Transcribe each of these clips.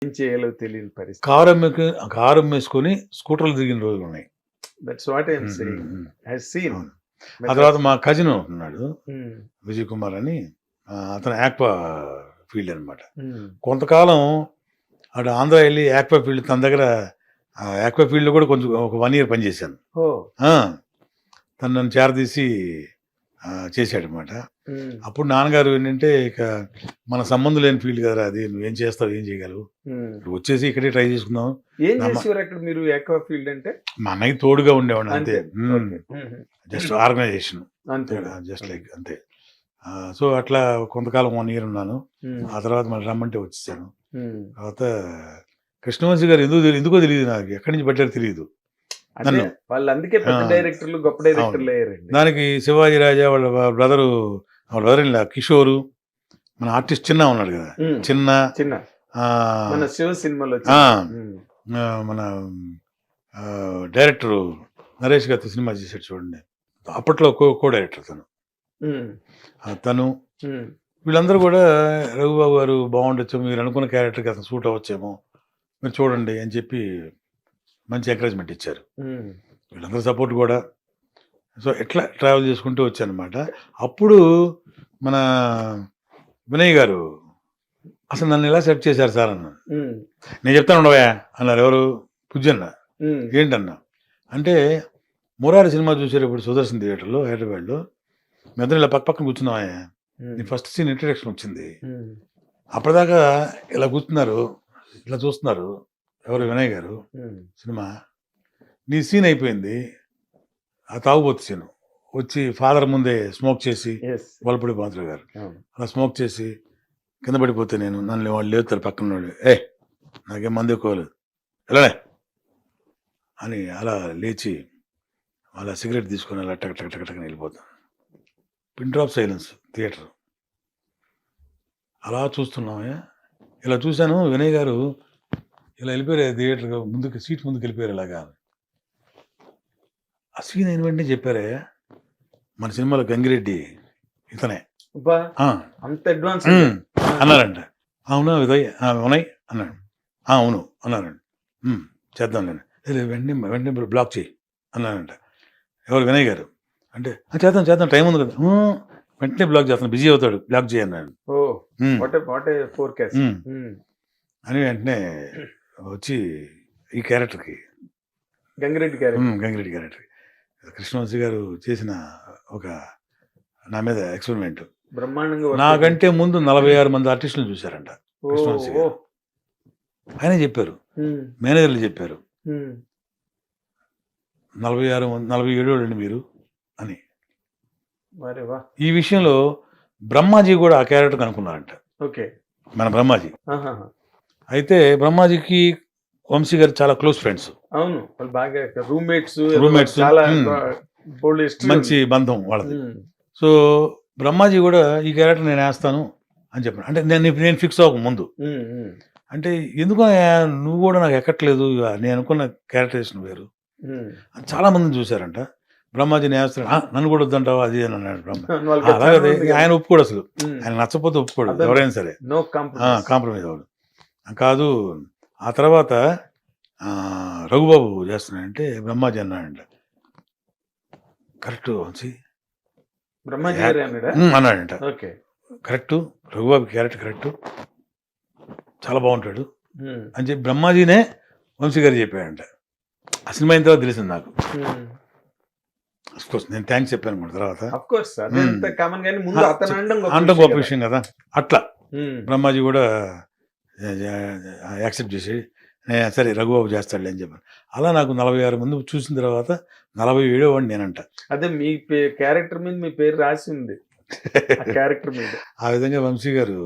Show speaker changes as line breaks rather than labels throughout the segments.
ఏం చేయాలో తెలియని పరిస్థితి.
కారు అమ్మేసుకొని స్కూటర్లు తిరిగిన రోజులు ఉన్నాయి.
That's what I am saying. I have seen.
అవును. ఆ తర్వాత మా కజిన్ ఉంటున్నాడు విజయ్ కుమార్ అని, అతను యాక్వా ఫీల్డ్ అనమాట. కొంతకాలం అటు ఆంధ్ర వెళ్ళి యాక్వా ఫీల్డ్ తన దగ్గర, యాక్వా ఫీల్డ్లో కూడా కొంచెం ఒక 1 year పనిచేశాను. తను నన్ను చేరదీసి చేశాడు అనమాట. అప్పుడు నాన్నగారు ఏంటంటే, ఇక మన సంబంధం లేని ఫీల్డ్ కదరా అది, నువ్వేం చేస్తావు, ఏం చేయగలవు, వచ్చేసి ఇక్కడే ట్రై చేసుకుందాం.
ఏం చేసేవారు అక్కడ మీరు యాక్వా ఫీల్డ్ అంటే?
మా అన్నయ్య తోడుగా ఉండేవాడిని అంతే. జస్ట్ ఆర్గనైజేషన్ జస్ట్ లైక్ అంతే. సో అట్లా కొంతకాలం 1 year ఉన్నాను. ఆ తర్వాత మళ్ళీ రమ్మంటే వచ్చేసాను. తర్వాత కృష్ణవంశీ గారు ఎందుకో తెలియదు నాకు, ఎక్కడి నుంచి పడ్డారో తెలియదు.
వాళ్ళు అందుకే పెద్ద డైరెక్టర్లు, గొప్ప డైరెక్టర్లు అయ్యారండి.
దానికి శివాజీ రాజా వాళ్ళ బ్రదరు ఇలా కిషోరు, మన ఆర్టిస్ట్ చిన్న ఉన్నాడు కదా, చిన్న
మన శివ సినిమాలో
మన డైరెక్టర్ నరేష్ గారితో సినిమా చేశాడు చూడండి, అప్పట్లో కో డైరెక్టర్ తను వీళ్ళందరూ కూడా రఘుబాబు గారు బాగుండొచ్చు, మీరు అనుకున్న క్యారెక్టర్కి అతను సూట్ అవ్వచ్చేమో, మీరు చూడండి అని చెప్పి మంచి ఎంకరేజ్మెంట్ ఇచ్చారు. వీళ్ళందరూ సపోర్ట్ కూడా. సో ఎట్లా ట్రావెల్ చేసుకుంటూ వచ్చానమాట. అప్పుడు మన వినయ్ గారు అసలు నన్ను ఎలా సెట్ చేశారు సార్ అన్న. నేను చెప్తాను ఉండవా అన్నారు. ఎవరు? పుజ్జన్న. ఏంటన్నా అంటే, మురారి సినిమా చూసేటప్పుడు సుదర్శన్ థియేటర్లో హైదరాబాద్లో మెదడు ఇలా పక్కన కూర్చున్నావా, నీ ఫస్ట్ సీన్ ఇంట్రడక్షన్ వచ్చింది, అప్పటిదాకా ఇలా కూర్చున్నారు, ఇలా చూస్తున్నారు, ఎవరు? వినయ్ గారు. సినిమా నీ సీన్ అయిపోయింది, ఆ తాగుబోతు సీను వచ్చి ఫాదర్ ముందే స్మోక్ చేసి, వలపూడి పాత్ర గారు అలా స్మోక్ చేసి కింద పడిపోతే నన్ను వాళ్ళు లేవుతారు పక్కన వాళ్ళు, నాకేం మంది ఎక్కువలేదు ఇలానే అని అలా లేచి అలా సిగరెట్ తీసుకొని అలా టక్ టక్ టక్ టక్ వెళ్ళిపోతాను. Pin drop silence theatre. అలా చూస్తున్నామే, ఇలా చూశాను. వినయ్ గారు ఇలా వెళ్ళిపోయారు థియేటర్ ముందుకు, సీట్ ముందుకు వెళ్ళిపోయారు. ఇలాగా ఆ సీన్ అయిన వెంటనే చెప్పారే, మన సినిమాలో గంగిరెడ్డి ఇతనే
అంత అడ్వాన్స్
అన్నారంట. అవునా వినయ్ అన్నాడు. అవును అన్నారండి. చేద్దాం నేను వెంటనే బ్లాక్ చేయి అన్నారంట. ఎవరు? వినయ్ గారు. అంటే చేద్దాం టైం ఉంది కదా, వెంటనే బ్లాక్ చేస్తాను, బిజీ అవుతాడు, బ్లాక్ చేయి అన్నాడు. అని వెంటనే వచ్చి ఈ క్యారెక్టర్కి,
గంగిరెడ్డి
క్యారెక్టర్ కృష్ణవంశీ గారు చేసిన ఒక నా మీద ఎక్స్పెరిమెంట్.
బ్రహ్మాండంగా. నాకంటే
ముందు 46 మంది ఆర్టిస్టులను చూశారంట కృష్ణవంశీ గారు. ఆయన చెప్పారు, మేనేజర్లు చెప్పారు, 47 అండి మీరు అని. ఈ విషయంలో బ్రహ్మాజీ కూడా ఆ క్యారెక్టర్ అనుకున్నారంట. మన బ్రహ్మాజీ. అయితే బ్రహ్మాజీకి వంశీ గారు చాలా క్లోజ్ ఫ్రెండ్స్.
అవును, బాగా రూమ్మేట్స్,
మంచి బంధం వాళ్ళది. సో బ్రహ్మాజీ కూడా ఈ క్యారెక్టర్ నేను వేస్తాను అని చెప్పాను. అంటే నేను ఫిక్స్ అవ్వక ముందు, అంటే ఎందుకో నువ్వు కూడా నాకు ఎక్కట్లేదు, నేను అనుకున్న క్యారెక్టరేషన్ వేరు. చాలా మందిని చూశారంట. బ్రహ్మాజీ నేస్తాడు, నన్ను కూడా వద్దంటావా అది అని అన్నాడు బ్రహ్మ. అలాగే ఆయన ఒప్పుకోడు, అసలు ఆయన నచ్చపోతే ఒప్పుకోడు, ఎవరైనా సరే కాంప్రమైజ్ అవ్వడు. కాదు. ఆ తర్వాత రఘుబాబు చేస్తున్నాడంటే బ్రహ్మాజీ అన్నాడంట, కరెక్ట్ వంశీ అన్నాడంట, కరెక్ట్ రఘుబాబు క్యారెక్టర్ కరెక్ట్, చాలా బాగుంటాడు అని చెప్పి బ్రహ్మాజీనే వంశీ గారు చెప్పాడంట. ఆ సినిమా అయిన తర్వాత తెలిసింది నాకు. అఫ్కోర్స్ నేను థ్యాంక్స్ చెప్పాను కూడా తర్వాత. అండం గొప్ప విషయం కదా. అట్లా బ్రహ్మాజీ కూడా యాక్సెప్ట్ చేసి, సరే రఘుబాబు చేస్తాడులే అని చెప్పాను. అలా నాకు 46 మంది చూసిన తర్వాత 47వ వాడిని నేనంట.
అదే మీ క్యారెక్టర్ మీద మీ పేరు రాసి ఉంది క్యారెక్టర్ మీద.
ఆ విధంగా వంశీ గారు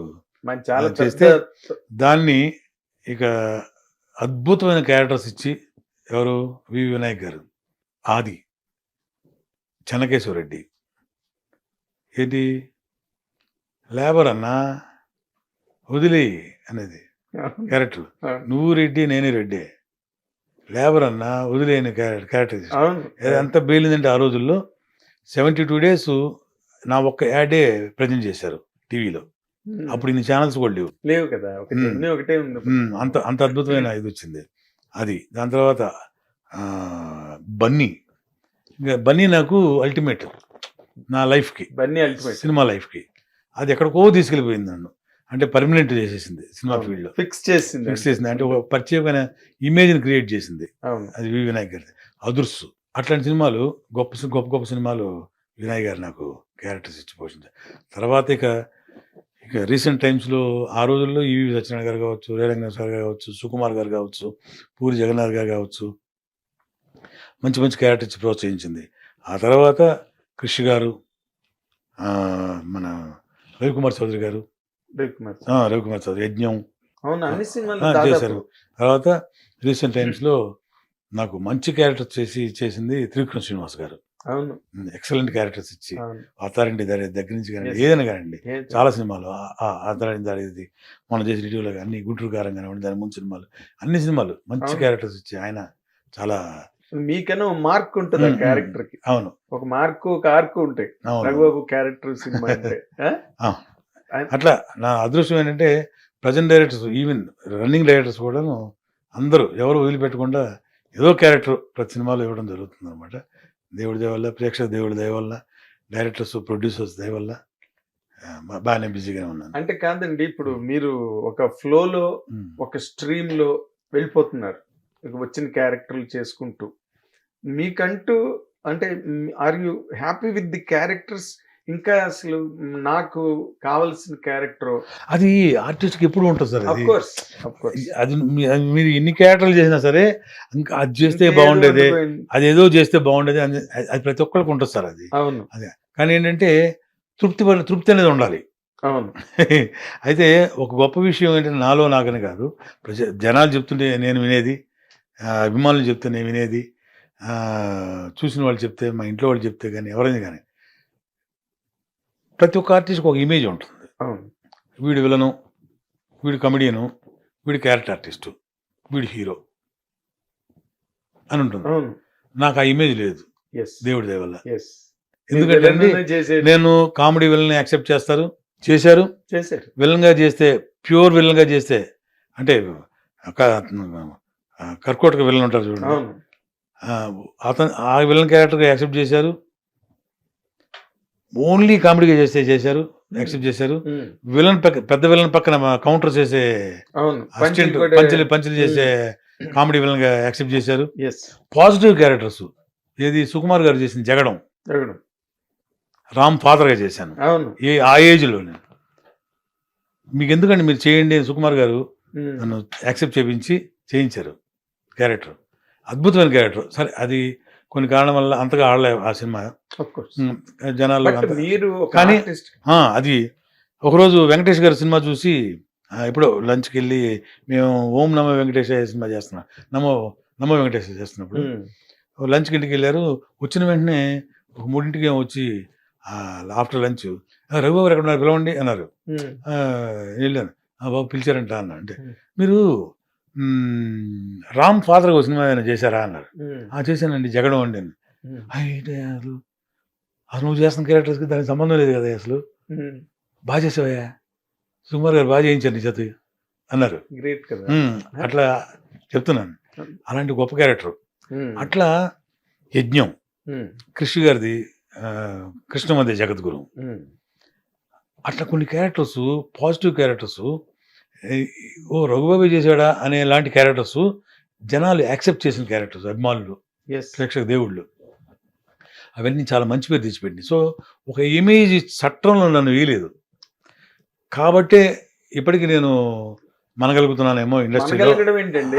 చాలా చేస్తే దాన్ని ఇక అద్భుతమైన క్యారెక్టర్స్ ఇచ్చి, ఎవరు? వి వినాయక్ గారు, ఆది, చెన్నకేశ్వరరెడ్డి, ఏంటి లేబర్ అన్నా వదిలే అనేది క్యారెక్టర్, నువ్వు రెడ్డి నేను రెడ్డి, లేబర్ అన్నా వదిలేని క్యారెక్టర్. ఎంత బేలిందంటే ఆ రోజుల్లో 72 days నా ఒక్క యాడే ప్రజెంట్ చేశారు టీవీలో. అప్పుడు ఇన్ని ఛానల్స్ కూడా లేవు.
లేవు కదా, ఒకటే ఉంది.
అంత అంత అద్భుతమైన ఇది వచ్చింది అది. దాని తర్వాత బన్నీ. ఇంకా బన్నీ నాకు అల్టిమేట్ నా లైఫ్కి,
బన్నీ అల్టిమేట్
సినిమా లైఫ్కి. అది ఎక్కడికో తీసుకెళ్ళిపోయింది నన్ను, అంటే పర్మనెంట్ చేసేసింది సినిమా ఫీల్డ్లో,
ఫిక్స్ చేసింది.
అంటే ఒక ప్రత్యేకమైన ఇమేజ్ని క్రియేట్ చేసింది.
అవును.
అది వి వినాయక్ గారి అదుర్సు. అట్లాంటి సినిమాలు గొప్ప గొప్ప సినిమాలు వినాయక్ గారు నాకు క్యారెక్టర్స్ ఇచ్చి పోషించారు. తర్వాత ఇక రీసెంట్ టైమ్స్లో ఆ రోజుల్లో ఈవి సత్యనారాయణ గారు కావచ్చు, రేలంగ సార్ గారు కావచ్చు, సుకుమార్ గారు కావచ్చు, పూరి జగన్నాథ్ గారు కావచ్చు, మంచి మంచి క్యారెక్టర్ ఇచ్చి ప్రోత్సహించింది. ఆ తర్వాత కృషి గారు, మన రవికుమార్ చౌదరి గారు, రవికుమార్ చౌదరి యజ్ఞం చేశారు. తర్వాత రీసెంట్ టైమ్స్లో నాకు మంచి క్యారెక్టర్ చేసింది త్రివిక్రమ్ శ్రీనివాస్ గారు.
అవును,
ఎక్సలెంట్ క్యారెక్టర్స్ ఇచ్చి అథారిటీ దగ్గర నుంచి కానీ ఏదైనా కానివ్వండి, చాలా సినిమాలు అథారిటీ దాడి మనం చేసిన ఇటీవల అన్ని గుంటూరు గారం కానివ్వండి, దాని ముందు సినిమాలు, అన్ని సినిమాలు మంచి క్యారెక్టర్స్ ఇచ్చి ఆయన చాలా.
మీకన్నా మార్క్ ఉంటుంది క్యారెక్టర్ కి.
అవును,
ఒక మార్కు ఒక ఆర్కు ఉంటాయి రఘుబాబు క్యారెక్టర్ సినిమా అంటే.
అట్లా నా అదృష్టం ఏంటంటే present directors, even running directors కూడా అందరూ ఎవరు వదిలిపెట్టకుండా ఏదో క్యారెక్టర్ ప్రతి సినిమాలో ఇవ్వడం జరుగుతుంది అనమాట. దేవుడి దయ వల్ల, ప్రేక్షక దేవుడి దయ వల్ల, డైరెక్టర్స్ ప్రొడ్యూసర్స్ దయ వల్ల బాగానే బిజీగానే ఉన్నాను.
అంటే కాదండి, ఇప్పుడు మీరు ఒక ఫ్లోలో ఒక స్ట్రీమ్ లో వెళ్ళిపోతున్నారు వచ్చిన క్యారెక్టర్లు చేసుకుంటూ. మీకంటూ అంటే are you happy with the characters? ఇంకా అసలు నాకు కావాల్సిన క్యారెక్టర్
అది ఆర్టిస్ట్కి ఎప్పుడు ఉంటుంది సార్.
అది
మీరు ఎన్ని క్యారెక్టర్లు చేసినా సరే ఇంకా అది చేస్తే బాగుండేది, అదేదో చేస్తే బాగుండేది, అది ప్రతి ఒక్కరికి ఉంటుంది సార్ అది.
అవును,
అదే. కానీ ఏంటంటే తృప్తి అనేది ఉండాలి.
అవును.
అయితే ఒక గొప్ప విషయం ఏంటంటే నాలో నాకని కాదు, జనాలు చెప్తుంటే నేను వినేది, అభిమానులు చెప్తే నేను వినేది, చూసిన వాళ్ళు చెప్తే, మా ఇంట్లో వాళ్ళు చెప్తే కానీ ఎవరైనా కానీ, ప్రతి ఒక్క ఆర్టిస్ట్కి ఒక ఇమేజ్ ఉంటుంది. వీడు విలను, వీడు కమెడియను, వీడు క్యారెక్టర్ ఆర్టిస్టు, వీడు హీరో అని ఉంటుంది. నాకు ఆ ఇమేజ్ లేదు దేవుడి దయ వల్ల. ఎందుకంటే నేను కామెడీ విలన్ యాక్సెప్ట్ చేశారు. విలన్ గా చేస్తే, ప్యూర్ విలన్ గా చేస్తే, అంటే కర్కోటక విలన్ ఉంటారు చూడండి, అతను ఆ విలన్ క్యారెక్టర్ యాక్సెప్ట్ చేశారు. ఓన్లీ కామెడీగా చేశారు, యాక్సెప్ట్ చేశారు. విలన్ పెద్ద విలన్ పక్కన కౌంటర్ చేసే అసిస్టెంట్ పంచులు చేసే కామెడీ విలన్ గా యాక్సెప్ట్ చేశారు. పాజిటివ్ క్యారెక్టర్స్ ఏది సుకుమార్ గారు చేసిన జగడం, రామ్ ఫాదర్ గా చేశాను ఆ ఏజ్ లో. మీకు ఎందుకంటే మీరు చేయండి, సుకుమార్ గారు నన్ను యాక్సెప్ట్ చేయించారు క్యారెక్టర్, అద్భుతమైన క్యారెక్టర్. సరే, అది కొన్ని కారణం వల్ల అంతగా ఆడలేదు ఆ సినిమా జనాల్లో. కానీ అది ఒకరోజు వెంకటేష్ గారి సినిమా చూసి, ఇప్పుడు లంచ్కి వెళ్ళి మేము ఓం నమో వెంకటేశ్వర సినిమా చేస్తున్నాం, నమో వెంకటేశ్వర చేస్తున్నప్పుడు లంచ్కి ఇంటికి వెళ్ళారు. వచ్చిన వెంటనే ఒక 3ంటికి వచ్చి ఆఫ్టర్ లంచ్ రఘుబాబు ఎక్కడ ఉన్నారు పిలవండి అన్నారు. వెళ్ళాను, బాబు పిలిచారంట అన్న. అంటే మీరు రామ్ ఫాదర్ ఒక సినిమా ఏమైనా చేశారా అన్నారు. చేశానండి, జగడం అండి అని. అసలు నువ్వు చేస్తున్న క్యారెక్టర్స్కి దానికి సంబంధం లేదు కదా, అసలు బాగా చేసావయ్యా, సుకుమార్ గారు బాగా చేయించారు నీ చేత అన్నారు. అట్లా చెప్తున్నాను, అలాంటి గొప్ప క్యారెక్టర్. అట్లా యజ్ఞం, కృషి గారిది కృష్ణమధ్య జగద్గురు. అట్లా కొన్ని క్యారెక్టర్స్, పాజిటివ్ క్యారెక్టర్స్, ఓ రఘుబాబు చేశాడా అనే లాంటి క్యారెక్టర్స్ జనాలు యాక్సెప్ట్ చేసిన క్యారెక్టర్స్, అభిమానులు, ప్రేక్షక దేవుళ్ళు, అవన్నీ చాలా మంచి పేరు తెచ్చిపెట్టింది. సో ఒక ఇమేజ్ చట్టంలో నన్ను వేయలేదు కాబట్టే ఇప్పటికీ నేను మనగలుగుతున్నానేమో ఇండస్ట్రీలో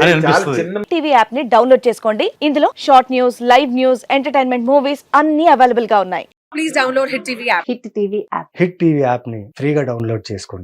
అని అనిపిస్తుంది.
టీవీ యాప్ ని డౌన్లోడ్ చేసుకోండి. ఇందులో short news, live news, entertainment, movies అన్ని అవైలబుల్ గా ఉన్నాయి. Please download hit TV app.
Hit TV app ని ఫ్రీగా డౌన్లోడ్ చేసుకోండి.